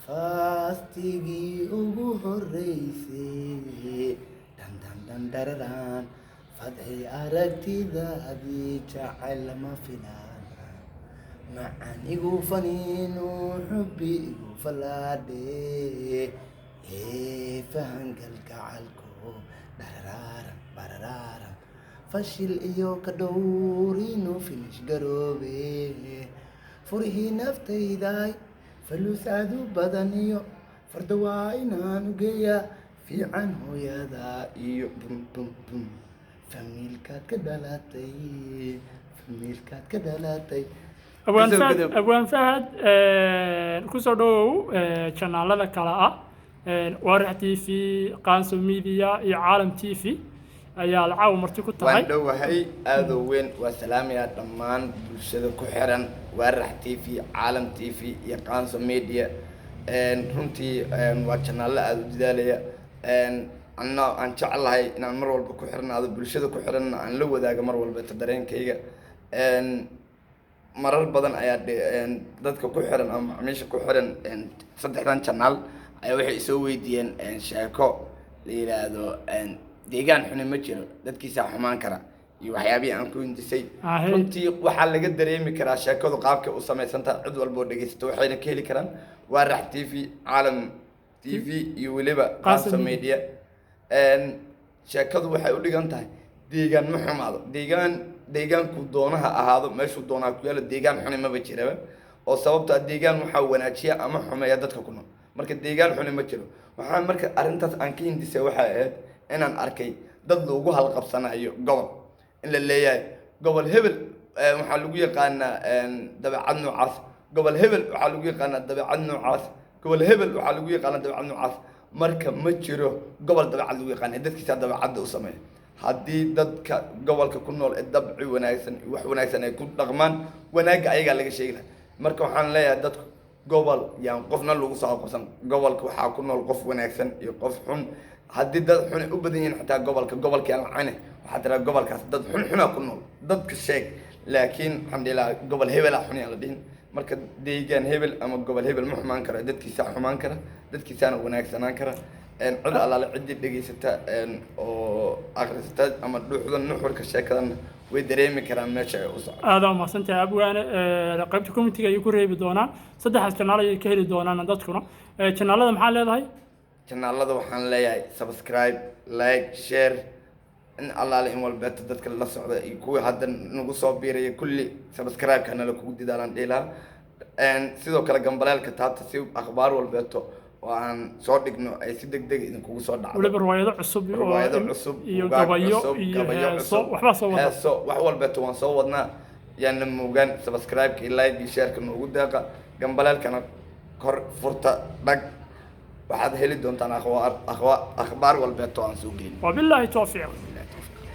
faastigii ugu horreysay dhandhandhandhararan fadxi aragtidaadii jacayl lama filaana macaan igu faniinu xubbi igu falaadhe fahangal gacalko dhararaaran bararaaran fashil iyo ka dhowrinu finish garoobe furihii naftayday faluusaadu badan iyo farda waa inaan geeya fiican hooyada iyo bum bum bum famiilkaad ka dhalatay abwaan fahad kusoo dhawow janaalada kale ah Warax TV Qaanso Media iyo Caalam TV ayaa lacag marti ku tahay waan dhowahay aad u weyn waa salaamaya dhammaan bulshada ku xiran Warax TV Caalam TV iyo Qaanso Media runtii waa channel aad u dadaalaya anna aan jecelahay inaan mar walba ku xirnaado bulshada ku xiran aan la wadaago mar walba dareenkayga marar badan ayaa dadka ku xiran ama macaamiisha ku xiran saddexdan channel ayaa waxay soo weydiiyeen sheeko la yiraahdo deegaan xun ma jiro dadkiisa xumaan kara iyo waxyaabii aan ku hindisay runtii waxa laga dareemi karaa sheekadu qaabka u sameysanta cid walba oo dhageysto waxayna ka heli karaan Warax TV Caalam TV iyo waliba Qaanso Media sheekadu waxay u dhigan tahay deegaan ma xumaado deegaanku doonaha ahaado meeshu doonaa ku yaalo deegaan xun ma jiraba oo sababta deegaan waxa wanaajiya ama xumeeya dadka ku nool marka deegaan xun ma jiro waxa marka arintaas aan ka hindisay waxa ahayd inaan arkay dad lagu halqabsanayo gobol in la leeyahay gobol hebel waxa lagu yaqaanaa dabeecad noocaas gobol hebel waxa lagu yaqaanaa dabeecad noocaas gobol hebel waxa lagu yaqaanaa dabeecad noocaas marka ma jiro gobol dabeecad lagu yaqaan dadkiisa dabeecad u sameeyo haddii dadka gobolka ku nool ee dabci wanaagsan wax wanaagsan ay ku dhaqmaan wanaaga ayaga laga sheegay marka waxaan leeyahay dadku gobol yaan qofna lagu soo qabsan gobolka waxa ku nool qof wanaagsan iyo qof xun haddii dad xun u badan yihiin xitaa gobolka aan lacane waxa tira gobolkaas dad xun ku nool dadka sheeg laakiin alxamdulillah gobol hebel xun la dhihin marka deegaan hebel ama gobol hebel ma xumaan karo dadkiisa xumaan kara dadkiisana wanaagsanaan kara cid allaale cidii dhageysata oo akhrisata ama dhuuxda nuxurka sheekadan way dareemi karaan meesha ay u socoto aad u mahadsantahay abwaane qaybta community ay ku reebi doonaan saddexdaas channel ay ka heli doonaan dadkuna channelada maxaa leedahay channelada waxaan leeyahay subscribe like share in allaale in walbeeto dadka la socda iyo kuwa hadda nagu soo biiraya kulli subscribe kana la kugu didaalan dheelaa sidoo kale gambaleelka taabta si akhbaar walbeeto waan soo dhigno ay si degdeg idin kugu soo dhacdo waliba riwaayado cusub iyo gabayo iyo heeso waxba soo wada heeso wax walbeeto waan soo wadnaa yaana muugaan subscribe iyo like iyo share kana ugu deeqa gambaleelkana kor furta dhag waxaad heli doontaan akhbaar walbeeto aan soo gelin wabillahi tawfiiq